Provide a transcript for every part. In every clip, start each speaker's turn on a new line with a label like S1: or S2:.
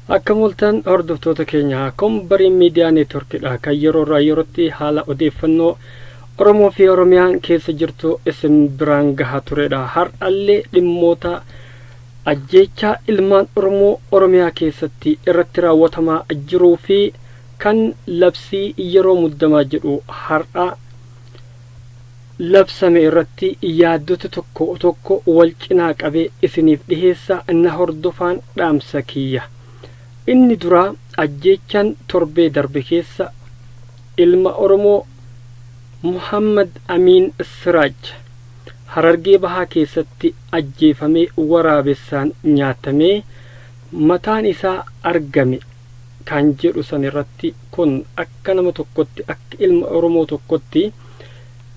S1: Akka mul'atan hordoftoota keenya Kombarii Miidiyaa Neetworkidha kan yeroo irraa yerootti haala odeeffannoo Oromoo fi Oromiyaan keessa jirtu isin biraan gahaa turedha. Har'allee dhimmoota ajjeechaa ilmaan Oromoo Oromiyaa keessatti irratti raawwatamaa jiruu fi kan labsii yeroo muddamaa jedhu har'a labsame irratti yaaddota tokko wal cinaa qabee isiniif dhiheessa na hordofaan dhaamsa kiyya. Inni dura ajjeechaan torbee darbe keessa ilma Oromoo Muhammad Amin Siraaj Harargee Bahaa keessatti ajjeefamee waraabessaan nyaatamee mataan isaa argame kan jedhu san irratti kun akka nama tokkotti akka ilma Oromoo tokkotti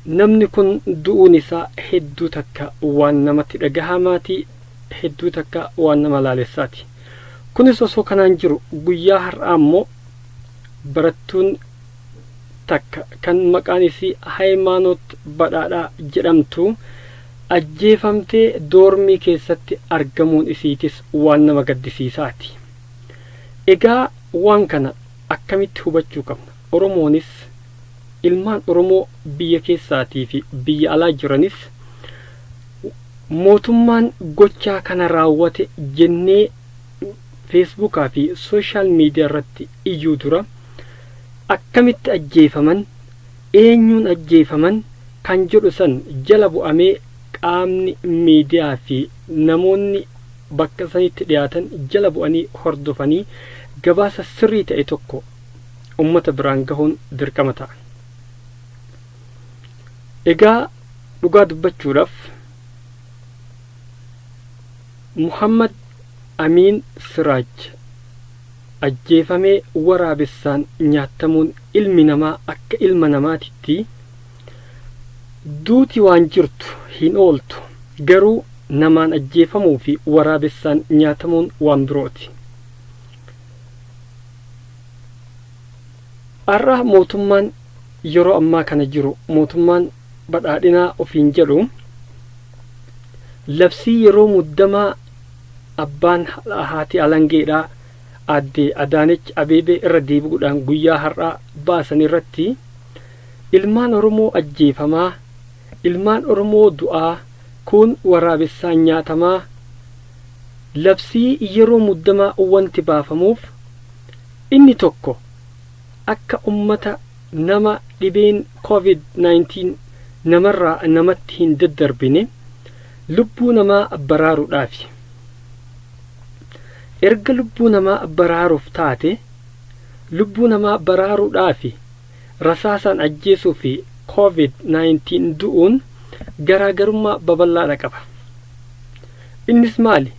S1: namni kun du'uun isaa hedduu takka waan namatti dhagahamaati, hedduu takka waan nama laalessaati. Kunis osoo kanaan jiru guyyaa har'aa immoo barattuun takka kan maqaan isii Haymaanoot Badhaadhaa jedhamtu ajjeefamtee doormii keessatti argamuun isiitis waan nama gaddisiisaati. Egaa waan kana akkamitti hubachuu qabna? Oromoonis ilmaan Oromoo biyya keessaatii fi biyya alaa jiranis mootummaan gochaa kana raawwate jennee Facebookaa fi social media irratti iyyuu dura akkamitti ajjeefaman, eenyuun ajjeefaman kan jedhu san jala bu'amee qaamni miidiyaa fi namoonni bakka sanitti dhiyaatan jala bu'anii hordofanii gabaasa sirrii ta'e tokko ummata biraan gahuun dirqama ta'a. Egaa dhugaa dubbachuudhaaf Muhammad Amin Siraaj ajjeefamee waraabessaan nyaatamuun ilmi namaa akka ilma namaatitti duuti waan jirtu hin ooltu, garuu namaan ajjeefamuu fi waraabessaan nyaatamuun waan birooti. Har'a mootummaan yeroo ammaa kana jiru mootummaan badhaadhinaa ofiin jedhu labsii yeroo muddamaa abbaan haati alangeedhaa Aadde Adaanech Abeebee irra deebi'uudhaan guyyaa har'aa baasan irratti ilmaan Oromoo ajjeefamaa, ilmaan Oromoo du'aa, kun waraabessaan nyaatamaa, labsii yeroo muddamaa wanti baafamuuf inni tokko akka ummata nama dhibeen COVID-19 namarraa namatti hin daddarbine lubbuu namaa baraaruudhaafi. Erga lubbuu namaa baraaruuf taate lubbuu namaa baraaruudhaafi rasaasaan ajjeesuu fi COVID-19 du'uun garaagarummaa babal'aadha qaba. Innis maali?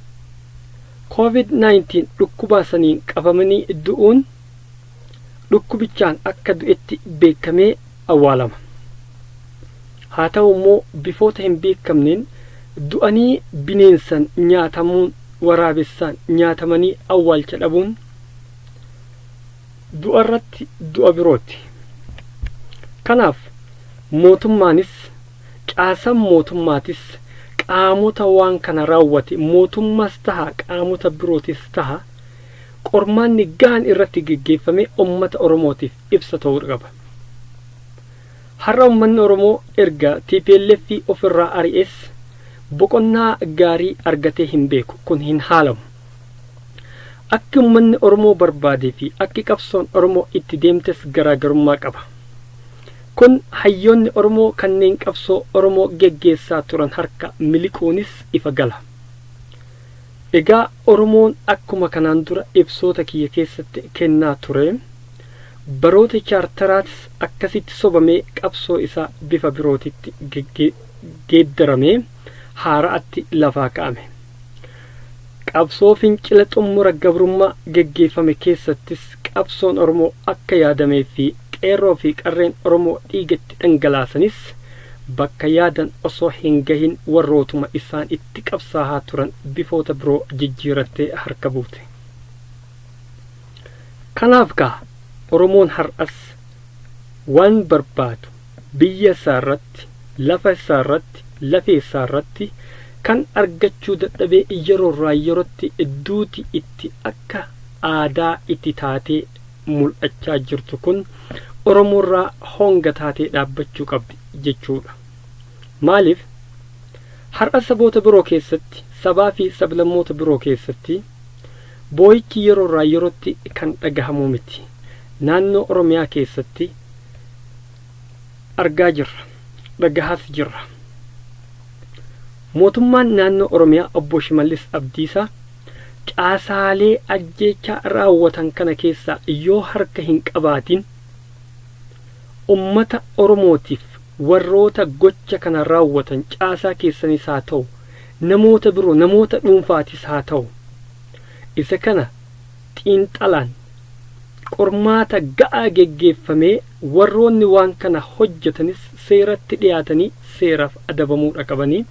S1: COVID-19 dhukkubaa saniin qabamanii du'uun dhukkubichaan akka du'etti beekamee awwaalama. Haa ta'u immoo bifoota hin beekamneen du'anii bineensan nyaatamuun waraabessaan nyaatamanii awwaalcha dhabuun du'a irratti du'a birooti. Kanaaf mootummaanis caasaan mootummaatis qaamota waan kana raawwate mootummaas taha qaamota birootis taha qormaanni gahaan irratti geggeeffame ummata Oromootiif ibsa ta'uu qaba. Har'a ummanni Oromoo erga TPLF ofirraa ari'es boqonnaa gaarii argatee hin beeku, kun hin haalamu. Akki ummanni Oromoo barbaadee fi akki qabsoon Oromoo itti deemtes garaagarummaa qaba. Kun hayyoonni Oromoo kanneen qabsoo Oromoo geggeessaa turan harka miliquunis ifa gala. Egaa Oromoon akkuma kanaan dura ibsoota kiyya keessatti kennaa ture baroota chaartaraatis akkasitti sobamee qabsoo isaa bifa birootitti geeddaramee haaraatti lafaa ka'ame. Qabsoo fincila xumura gabrummaa geggeeffame keessattis qabsoon Oromoo akka yaadamee fi qeerroo fi qarreen Oromoo dhiigatti dhangalaasanis bakka yaadan osoo hin gahin warrootuma isaan itti qabsaa'aa turan bifoota biroo jijjiirattee harka buute. Kanaaf gaa Oromoon har'as waan barbaadu biyya isaa irratti, lafa isaa irratti, lafee isaa irratti kan argachuu dadhabee yeroo irraa yerootti duuti itti akka aadaa itti taatee mul'achaa jirtu kun Oromoorraa honga taatee dhaabbachuu qabdi jechuudha. Maaliif har'a saboota biroo keessatti sabaa fi sablammoota biroo keessatti boo'ichi yeroorraa yerootti kan dhagahamu miti. Naannoo Oromiyaa keessatti argaa jirra, dhagahaas jirra. Mootummaan naannoo Oromiyaa obbo Shimallis Abdiisaa caasaalee ajjeechaa raawwatan kana keessaa yoo harka hin qabaatin ummata Oromootiif warroota gocha kana raawwatan caasaa keessanis haa ta'u namoota biroo namoota dhuunfaatis haa ta'u isa kana xiinxalaan qormaata ga'aa geggeeffamee warroonni waan kana hojjetanis seeratti dhiyaatanii seeraaf adabamuudha qabanii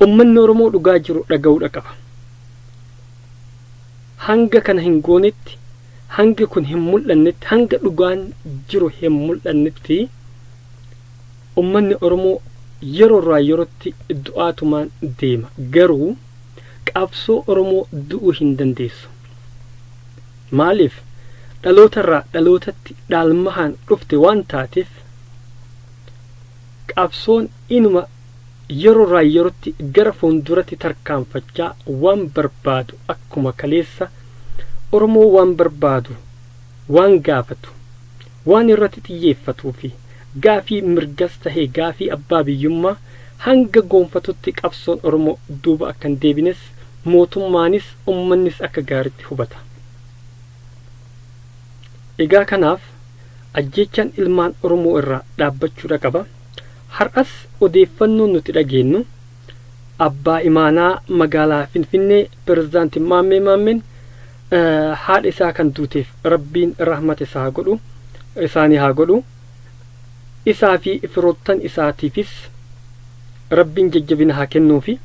S1: ummanni Oromoo dhugaa jiru dhaga'uudha qaba. Hanga kana hin goonetti hanga kun hin mul'annetti hanga dhugaan jiru hin mul'annetti ummanni Oromoo yeroorraa yerootti du'aatumaan deema. Garuu qabsoo Oromoo du'uu hin dandeessu. Maaliif dhalootarraa dhalootatti dhaalmahaan dhufte waan taateef qabsoon inuma yeroorraa yerootti gara fuulduratti tarkaanfachaa waan barbaadu akkuma kaleessa Oromoo waan barbaadu waan gaafatu waan irratti xiyyeeffatuu fi gaafii mirgas tahee gaafii abbaa biyyummaa hanga goonfatutti qabsoon Oromoo duuba akka hin deebines mootummaanis ummannis akka gaariitti hubata. Egaa kanaaf ajjeechaan ilmaan Oromoo irraa dhaabbachuudha qaba. Har'as odeeffannoon nuti dhageenyu abbaa imaanaa magaalaa Finfinnee pirezidaantii Maammeen haadha isaa kan duuteef Rabbiin rahmata isaa godhu isaanii haa godhu isaa fi firoottan isaatiifis Rabbiin jajjabina haa kennuufi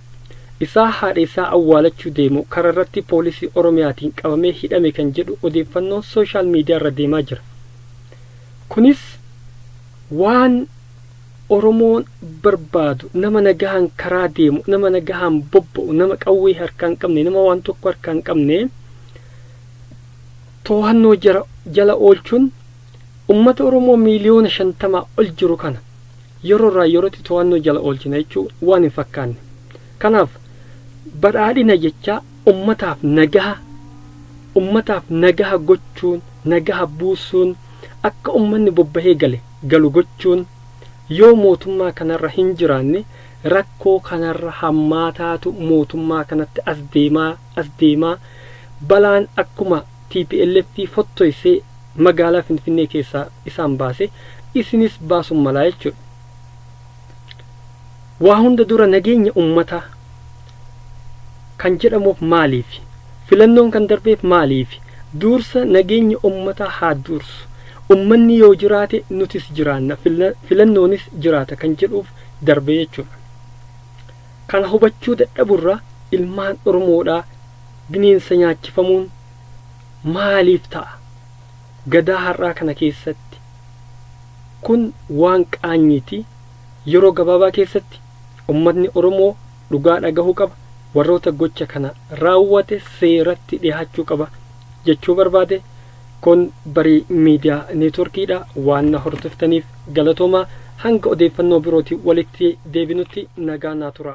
S1: isaa haadha isaa awwaalachuu deemu karaa irratti poolisii Oromiyaatiin qabamee hidhame kan jedhu odeeffannoon sooshaal miidiyaa irra deemaa jira. Kunis waan Oromoon barbaadu nama nagahaan karaa deemu nama nagahaan bobba'u nama qawwee harkaan qabne nama waan tokko harkaan qabne to'annoo jala oolchuun ummata Oromoo miliyoona 50 ol jiru kana yeroorraa yerootti to'annoo jala oolchina jechuun waan hin fakkaanne. Kanaaf badhaadhina jecha ummataaf nagaha gochuun nagaha buusuun akka ummanni bobbahee galu gochuun yoo mootummaa kanarra hin jiraanne rakkoo kanarra hammaataatu mootummaa kanatti as deemaa balaan akkuma TPLF fottoysee magaalaa Finfinnee keessaa isaan baase isinis baasuun malaa jechuudha. Waa hunda dura nageenya ummataa kan jedhamuuf maaliif filannoon kan darbeef maaliif dursa nageenya ummataa haa dursu. Ummanni yoo jiraate nutis jiraanna filannoonis jiraata kan jedhuuf darbee jechuudha. Kana hubachuu dadhaburra ilmaan Oromoodhaa bineensa nyaachifamuun maaliif ta'a? Gadaa har'aa kana keessatti kun waan qaanyiiti. Yeroo gabaabaa keessatti ummatni Oromoo dhugaa dhagahuu qaba. Warroota gocha kana raawwate seeratti dhiyaachuu qaba jechuu barbaade. Kun barii miidiyaa neetworkiidha waan na hordoftaniif galatoomaa hanga odeeffannoo birootii walitti deebinutti nagaa naa tura.